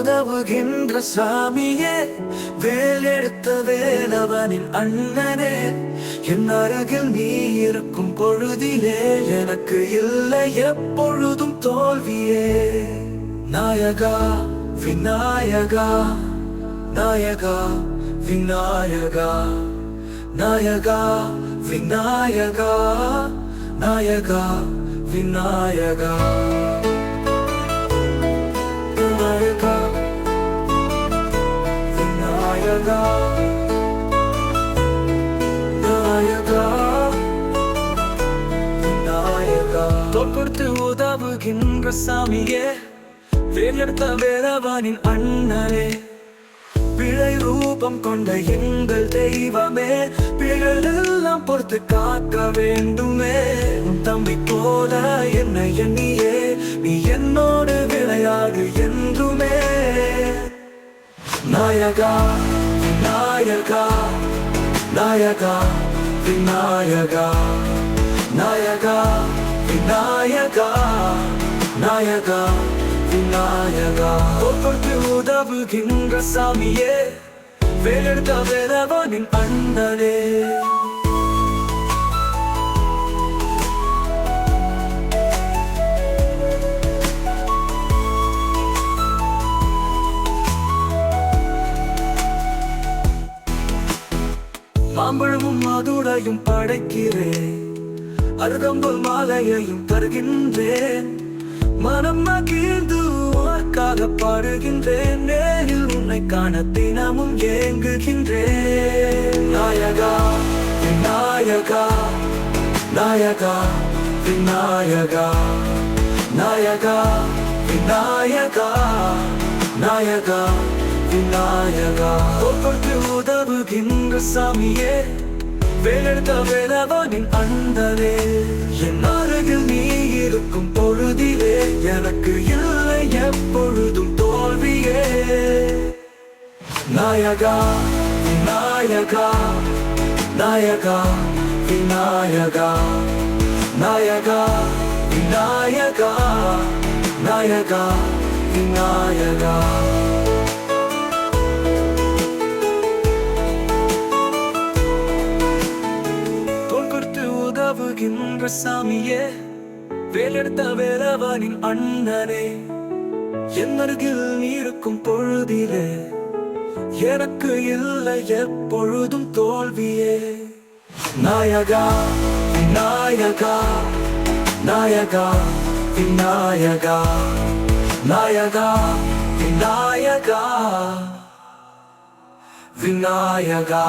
உதவுகின்ற சாமியே, வேலெடுத்த வேலவனின் அண்ணனே, என் அருகில் நீ இருக்கும் பொழுதிலே எனக்கு இல்லை எப்பொழுதும் தோல்வியே. நாயகா விநாயகா, நாயகா விநாயகா, நாயகா விநாயகா, நாயகா விநாயகா, நாயகா விநாயகா, நாயகா விநாயகா. தொடுத்து உதவுகின்ற சாமியே, வேலெடுத்த வேலவனின் அண்ணனே, பிழை ரூபம் கொண்ட எங்கள் தெய்வமே, பிழைகளெல்லாம் பொறுத்து காக்க வேண்டுமே. உன் தம்பி போல என்னை எண்ணியே நீ என்னோடு விளையாடு என்றுமே. நாயகா விநாயகா, நாயகா விநாயகா, நாயகா விநாயகா, நாயகா விநாயகா. தொடுத்து உதவுகின்ற சாமியே, வேலெடுத்த வேலவனின் அண்ணனே. மாம்பழமும் மாதுளையும் படைக்கிறேன், அருகம்புல் மாலையையும் தருகின்றேன், மனம் மகிழ்ந்து உனக்காக பாடுகின்றேன், நேரில் உன்னை காண தினமும் ஏங்குகின்றேன். நாயகா விநாயகா, நாயகா விநாயகா, நாயகா விநாயகா, நாயகா விநாயகா. தொடுத்து உதவுகின்ற சாமியே, வேலெடுத்த வேலவனின் அண்ணனே, என் அருகில் நீ இருக்கும் பொழுதிலே எனக்கு இல்லை எப்பொழுதும் தோல்வியே. நாயகா விநாயகா, நாயகா விநாயகா, நாயகா விநாயகா, நாயகா விநாயகா. உதவுகின்ற சாமியே, வேலெடுத்த வேலவனின் அண்ணனே, என் அருகில் நீ இருக்கும் பொழுதிலே எனக்கு இல்லை எப்பொழுதும் தோல்வியே. நாயகா விநாயகா, நாயகா விநாயகா, நாயகா விநாயகா, விநாயகா.